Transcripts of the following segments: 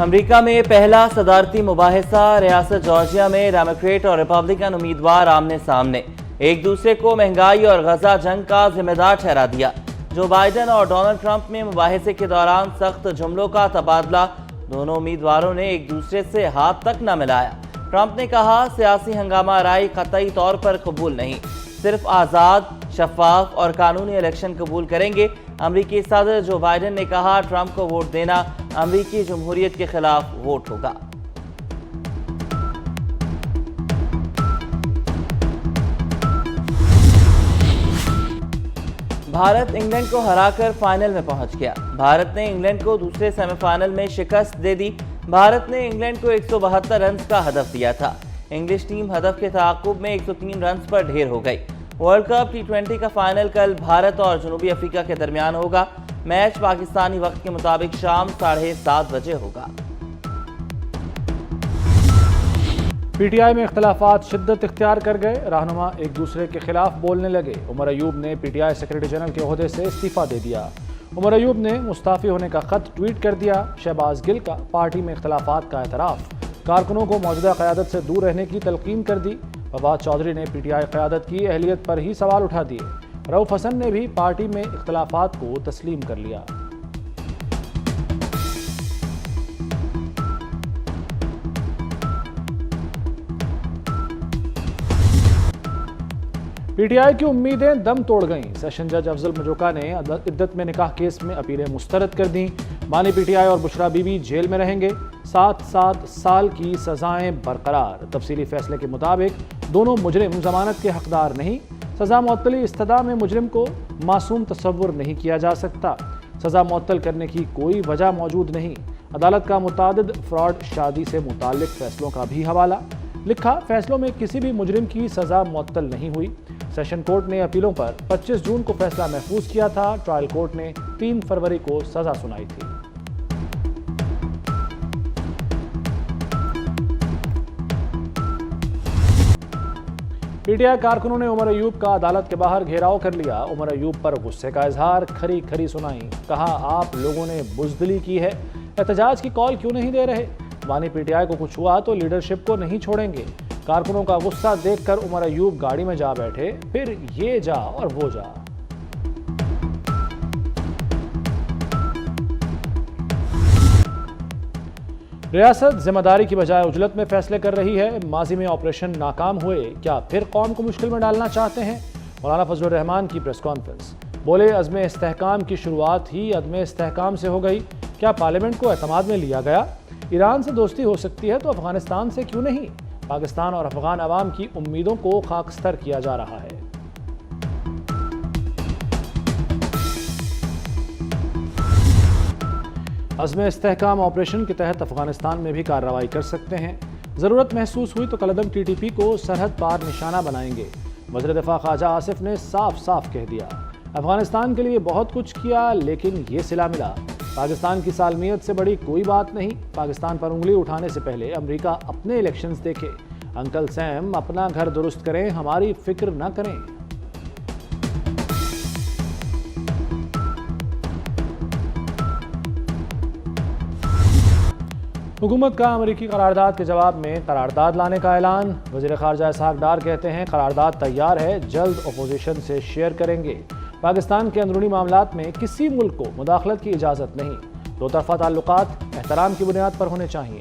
America में पहला सदारती मुबाहिसा। रियासत जॉर्जिया में डेमोक्रेट और रिपब्लिकन उम्मीदवार आमने सामने, एक दूसरे को महंगाई और गजा जंग का जिम्मेदार ठहरा दिया। जो बाइडेन और डोनाल्ड ट्रंप में मुबाहिसे के दौरान सख्त जुमलों का तबादला, दोनों उम्मीदवारों ने एक दूसरे से हाथ तक न मिलाया। ट्रंप ने कहा, सियासी हंगामा राय कतई तौर पर कबूल नहीं, सिर्फ आज़ाद, शफाफ और कानूनी इलेक्शन कबूल करेंगे। अमरीकी सदर जो बाइडेन ने कहा, ट्रंप को वोट देना अमरीकी जमहूरियत के खिलाफ वोट होगा। भारत इंग्लैंड को हराकर फाइनल में पहुंच गया। भारत ने इंग्लैंड को दूसरे सेमीफाइनल में शिकस्त दे दी। भारत ने इंग्लैंड को 172 रन का हदफ दिया था। इंग्लिश टीम हदफ के ताक़ुब में 103 रन पर ढेर हो गई। वर्ल्ड कप T20 का फाइनल कल भारत और जनूबी अफ्रीका के दरमियान होगा। मैच पाकिस्तानी वक्त के मुताबिक शाम 7:30 बजे होगा। पीटीआई में इख्तलाफात शिद्दत इख्तियार कर गए। रहनुमा एक दूसरे के खिलाफ बोलने लगे। उमर अयूब ने पीटीआई सेक्रेटरी जनरल के ओहदे से इस्तीफा दे दिया। उमर अयूब ने मुस्ताफी होने का खत ट्वीट कर दिया। शहबाज गिल का पार्टी में इख्तलाफात का एतराफ़। कारकुनों को मौजूदा क़यादत से दूर रहने की तलकीन कर दी। फवाद चौधरी ने पीटीआई क़यादत की अहलियत पर ही सवाल उठा दिए। रऊफ हसन ने भी पार्टी में इख्तलाफात को तस्लीम कर लिया। पीटीआई की उम्मीदें दम तोड़ गईं। सेशन जज अफजल मजोका ने इद्दत में निकाह केस में अपीलें मुस्तरद कर दी। बानी पीटीआई और बुशरा बीबी जेल में रहेंगे। 7 साल की सजाएं बरकरार। तफसीली फैसले के मुताबिक दोनों मुजरिम जमानत के हकदार नहीं। सजा मुअत्तली इस्तदा में मुजरिम को मासूम तस्वुर नहीं किया जा सकता। सजा मुअत्तल करने की कोई वजह मौजूद नहीं। अदालत का मुतादिद फ्रॉड शादी से मुताल्लिक फैसलों का भी हवाला। लिखा, फैसलों में किसी भी मुजरिम की सजा मुअत्तल नहीं हुई। सेशन कोर्ट ने अपीलों पर 25 जून को फैसला महफूज किया था। ट्रायल कोर्ट ने 3 फरवरी को सजा सुनाई थी। पीटीआई कारकुनों ने उमर अयूब का अदालत के बाहर घेराव कर लिया। उमर अयूब पर गुस्से का इजहार, खरी खरी सुनाई। कहा, आप लोगों ने बुज़दिली की है, एहतजाज की कॉल क्यों नहीं दे रहे? बानी पीटीआई को कुछ हुआ तो लीडरशिप को नहीं छोड़ेंगे। कारकुनों का गुस्सा देखकर उमर अयूब गाड़ी में जा बैठे। फिर ये जा और वो जा। रियासत जिम्मेदारी की बजाय उजलत में फैसले कर रही है। माजी में ऑपरेशन नाकाम हुए, क्या फिर कौम को मुश्किल में डालना चाहते हैं? मौलाना फजलुर रहमान की प्रेस कॉन्फ्रेंस। बोले, अज़्म इस्तेहकाम की शुरुआत ही अदम इस्तेहकाम से हो गई। क्या पार्लियामेंट को एतमाद में लिया गया? ईरान से दोस्ती हो सकती है तो अफगानिस्तान से क्यों नहीं? पाकिस्तान और अफगान अवाम की उम्मीदों को खाकस्तर किया जा रहा है। अज़्म इस्तेहकाम ऑपरेशन के तहत अफगानिस्तान में भी कार्रवाई कर सकते हैं। ज़रूरत महसूस हुई तो कलदम टीटीपी को सरहद पार निशाना बनाएंगे। वज़ीर दिफ़ा ख्वाजा आसिफ ने साफ साफ कह दिया, अफगानिस्तान के लिए बहुत कुछ किया लेकिन ये सिला मिला। पाकिस्तान की सालमियत से बड़ी कोई बात नहीं। पाकिस्तान पर उंगली उठाने से पहले अमेरिका अपने इलेक्शंस देखे। अंकल सैम, अपना घर दुरुस्त करें, हमारी फिक्र न करें। हुकूमत का अमेरिकी करारदाद के जवाब में करारदाद लाने का ऐलान। वज़ीर ख़ारजा इसहाक डार कहते हैं, करारदाद तैयार है, जल्द अपोजिशन से शेयर करेंगे। पाकिस्तान के अंदरूनी मामलात में किसी मुल्क को मुदाखलत की इजाज़त नहीं। दो तरफ़ा ताल्लुकात एहतराम की बुनियाद पर होने चाहिए।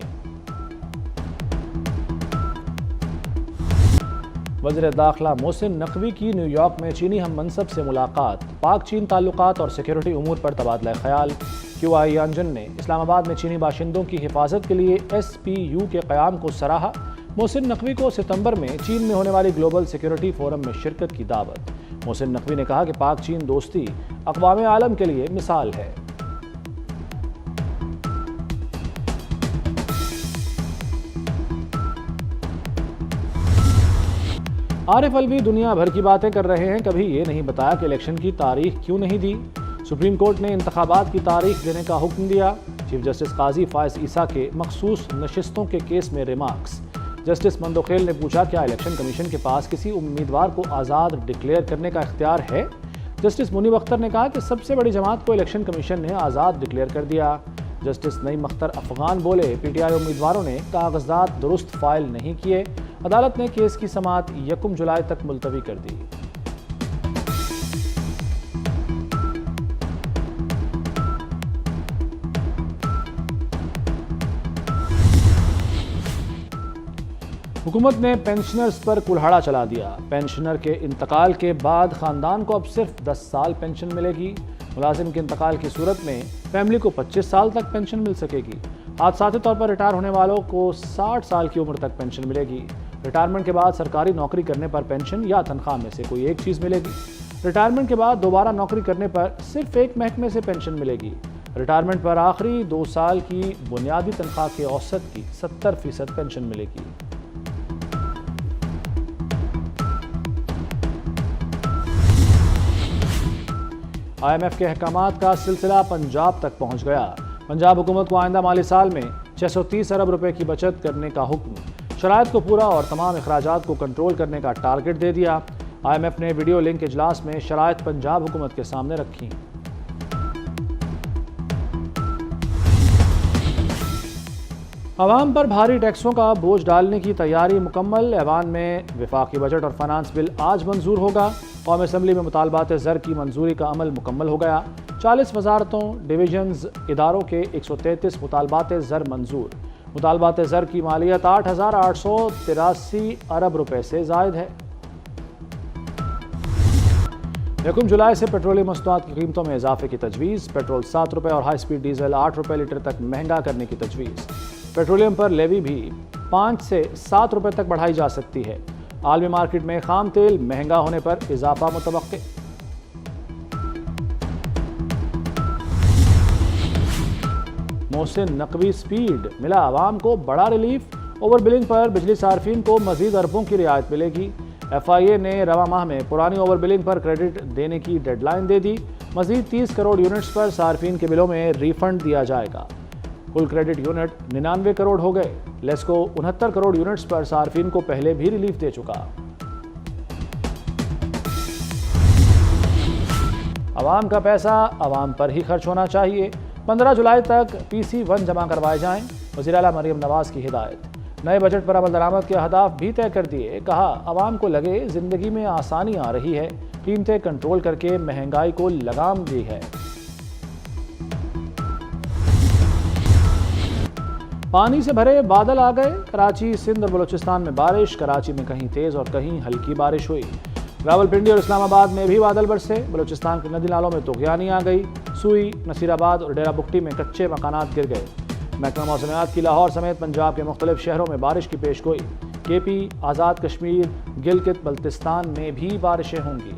वज़ीर दाखिला मोहसिन नकवी की न्यूयॉर्क में चीनी हम मनसब से मुलाकात। पाक चीन ताल्लुकात और सिक्योरिटी उमूर पर तबादला ख्याल। QI यांजन ने इस्लामाबाद में चीनी बाशिंदों की हिफाजत के लिए SPU के क़याम को सराहा। मोहसिन नकवी को सितंबर में चीन में होने वाली ग्लोबल सिक्योरिटी फोरम में शिरकत की दावत। मोहसिन नकवी ने कहा कि पाक चीन दोस्ती अक़वाम आलम के लिए मिसाल है। आरिफ अलवी दुनिया भर की बातें कर रहे हैं, कभी ये नहीं बताया कि इलेक्शन की तारीख क्यों नहीं दी। सुप्रीम कोर्ट ने इंतखाबात की तारीख देने का हुक्म दिया। चीफ जस्टिस काजी फायज ईसा के मखसूस नशिस्तों के केस में रिमार्क्स। जस्टिस मंदोखेल ने पूछा, क्या इलेक्शन कमीशन के पास किसी उम्मीदवार को आज़ाद डिक्लेयर करने का इख्तियार है? जस्टिस मुनीब अख्तर ने कहा कि सबसे बड़ी जमात को इलेक्शन कमीशन ने आज़ाद डिक्लेयर कर दिया। जस्टिस नईम अख्तर अफगान बोले, पीटीआई उम्मीदवारों ने कागजात दुरुस्त फाइल नहीं किए। अदालत ने केस की समाअत 1 जुलाई तक मुलतवी कर दी। हुकूमत ने पेंशनर्स पर कुल्हाड़ा चला दिया। पेंशनर के इंतकाल के बाद खानदान को अब सिर्फ 10 साल पेंशन मिलेगी। मुलाजिम के इंतकाल की सूरत में फैमिली को 25 साल तक पेंशन मिल सकेगी। हादसाती तौर पर रिटायर होने वालों को 60 साल की उम्र तक पेंशन मिलेगी। रिटायरमेंट के बाद सरकारी नौकरी करने पर पेंशन या तनख्वाह में से कोई एक चीज़ मिलेगी। रिटायरमेंट के बाद दोबारा नौकरी करने पर सिर्फ एक महकमे से पेंशन मिलेगी। रिटायरमेंट पर आखिरी 2 साल की बुनियादी तनख्वाह के औसत की 70% पेंशन मिलेगी। IMF के अहकामात का सिलसिला पंजाब तक पहुंच गया। पंजाब हुकूमत को आइंदा माली साल में 630 अरब रुपए की बचत करने का हुक्म, शराइत को पूरा और तमाम अखराजात को कंट्रोल करने का टारगेट दे दिया। IMF ने वीडियो लिंक इजलास में शराइत पंजाब हुकूमत के सामने रखी। अवाम पर भारी टैक्सों का बोझ डालने की तैयारी मुकम्मल। ऐवान में वफाकी बजट और फाइनेंस बिल आज मंजूर होगा। कौमी असम्बली में मुतालबात ज़र की मंजूरी का अमल मुकम्मल हो गया। 40 वजारतों, डिवीजन्स, इदारों के 133 मुतालबात ज़र मंजूर। मुतालबात ज़र की मालियत 8,883 अरब रुपए से ज़ायद है। 1 जुलाई से पेट्रोलियम मसनूआत की कीमतों में इजाफे की तजवीज़। पेट्रोल 7 रुपये और हाई स्पीड डीजल 8 रुपये लीटर तक महंगा करने की तजवीज़। पेट्रोलियम पर लेवी भी 5 से 7 रुपये तक बढ़ाई जा सकती है। आलमी मार्केट में खाम तेल महंगा होने पर इजाफा मुतवक्के। मोहसिन नकवी स्पीड मिला आवाम को बड़ा रिलीफ। ओवर बिलिंग पर बिजली सार्फिन को मजीद अरबों की रियायत मिलेगी। FIA ने रवा माह में पुरानी ओवर बिलिंग पर क्रेडिट देने की डेडलाइन दे दी। मजीद 30 करोड़ यूनिट्स पर सार्फिन के बिलों में रिफंड दिया जाएगा। कुल क्रेडिट यूनिट 99 करोड़ हो गए। लेस्को 69 करोड़ यूनिट्स पर सार्फिन को पहले भी रिलीफ दे चुका। आवाम का पैसा आवाम पर ही खर्च होना चाहिए। 15 जुलाई तक PC1 जमा करवाए जाएं। वज़ीर आला मरियम नवाज की हिदायत। नए बजट पर अमल दरामद के अहदाफ भी तय कर दिए। कहा, आवाम को लगे जिंदगी में आसानी आ रही है। कीमतें कंट्रोल करके महंगाई को लगाम दी है। पानी से भरे बादल आ गए। कराची, सिंध और बलूचिस्तान में बारिश। कराची में कहीं तेज और कहीं हल्की बारिश हुई। रावलपिंडी और इस्लामाबाद में भी बादल बरसे। बलूचिस्तान के नदी नालों में तूफ़ानी आ गई। सुई, नसीराबाद और डेरा बुगटी में कच्चे मकानात गिर गए। महकमा मौसमियात की लाहौर समेत पंजाब के मुख्तलिफ शहरों में बारिश की पेशगोई। KP, आज़ाद कश्मीर, गिलगित बल्तिस्तान में भी बारिशें होंगी।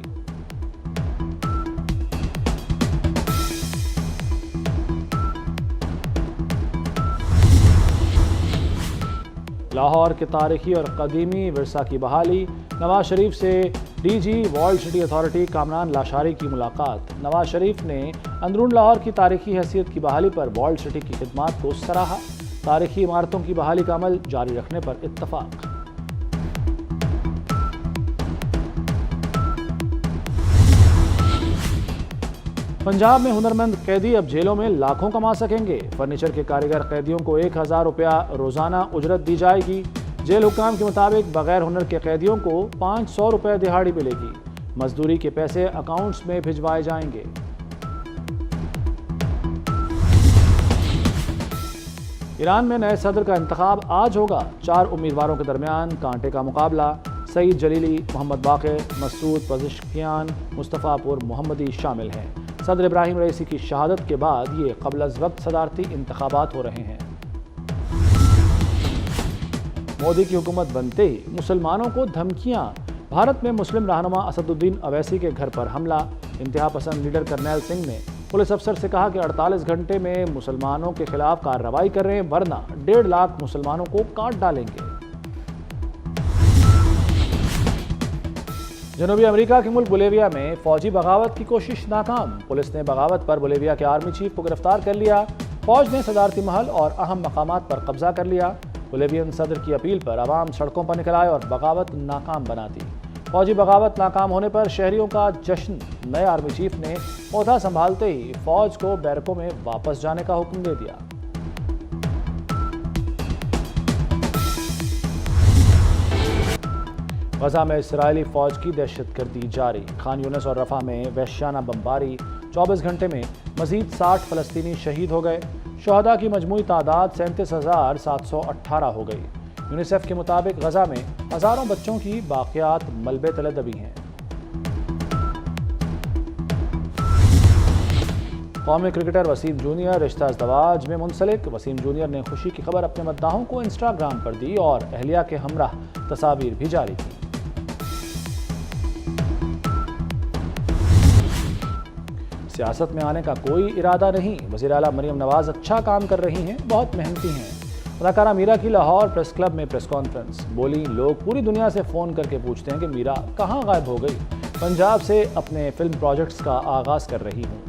लाहौर के तारीखी और कदीमी विरसा की बहाली। नवाज शरीफ से DG world city authority Kamran Lashari की मुलाकात। नवाज शरीफ ने अंदरून लाहौर की तारीखी हैसियत की बहाली पर वर्ल्ड सिटी की खिदमात को सराहा। तारीखी इमारतों की बहाली का अमल जारी रखने पर इत्तफाक। पंजाब में हुनरमंद कैदी अब जेलों में लाखों कमा सकेंगे। फर्नीचर के कारीगर कैदियों को 1000 रुपया रोजाना उजरत दी जाएगी। जेल हुक्काम के मुताबिक बगैर हुनर के कैदियों को 500 रुपये दिहाड़ी मिलेगी। मजदूरी के पैसे अकाउंट्स में भिजवाए जाएंगे। ईरान में नए सदर का इंतखाब आज होगा। 4 उम्मीदवारों के दरमियान कांटे का मुकाबला। सईद जलीली, मोहम्मद बाक़िर, मसूद पज़िश्कियान, मुस्तफ़ापुर मोहम्मदी शामिल हैं। सदर इब्राहिम रईसी की शहादत के बाद ये क़ब्ल अज़ वक्त सदारती इंतखाबात हो रहे हैं। मोदी की हुकूमत बनते ही मुसलमानों को धमकियां। भारत में मुस्लिम रहनुमा असदुद्दीन अवैसी के घर पर हमला। इंतहा पसंद लीडर करनैल सिंह ने पुलिस अफसर से कहा कि 48 घंटे में मुसलमानों के खिलाफ कार्रवाई करें, वरना 1.5 लाख मुसलमानों को काट डालेंगे। जनूबी अमेरिका के मुल्क बोलिविया में फौजी बगावत की कोशिश नाकाम। पुलिस ने बगावत पर बोलिविया के आर्मी चीफ को गिरफ्तार कर लिया। फौज ने सदारती महल और अहम मकामात पर कब्जा कर लिया। बोलिवियन सदर की अपील पर आवाम सड़कों पर निकल आए और बगावत नाकाम बना दी। फौजी बगावत नाकाम होने पर शहरियों का जश्न। नए आर्मी चीफ ने ओहदा संभालते ही फौज को बैरकों में वापस जाने का हुक्म दे दिया। गजा में इसराइली फौज की दहशतगर्दी जारी। खान यूनिस और रफा में वहशियाना बमबारी। 24 घंटे में मजीद 60 फलस्तीनी शहीद हो गए। शहदा की मजमूई तादाद 37,718 हो गई। यूनिसेफ के मुताबिक गजा में हज़ारों बच्चों की बाक़ियात मलबे तले दबी हैं। कौमी क्रिकेटर वसीम जूनियर रिश्ता इज़्दवाज में मुंसलिक। वसीम जूनियर ने खुशी की खबर अपने मद्दाहों को इंस्टाग्राम पर दी और अहलिया के हमराह तस्वीर भी जारी की। सियासत में आने का कोई इरादा नहीं। वज़ीर आला मरियम नवाज अच्छा काम कर रही हैं, बहुत मेहनती हैं। अदाकारा मीरा की लाहौर प्रेस क्लब में प्रेस कॉन्फ्रेंस। बोली, लोग पूरी दुनिया से फ़ोन करके पूछते हैं कि मीरा कहाँ गायब हो गई। पंजाब से अपने फिल्म प्रोजेक्ट्स का आगाज़ कर रही हूँ।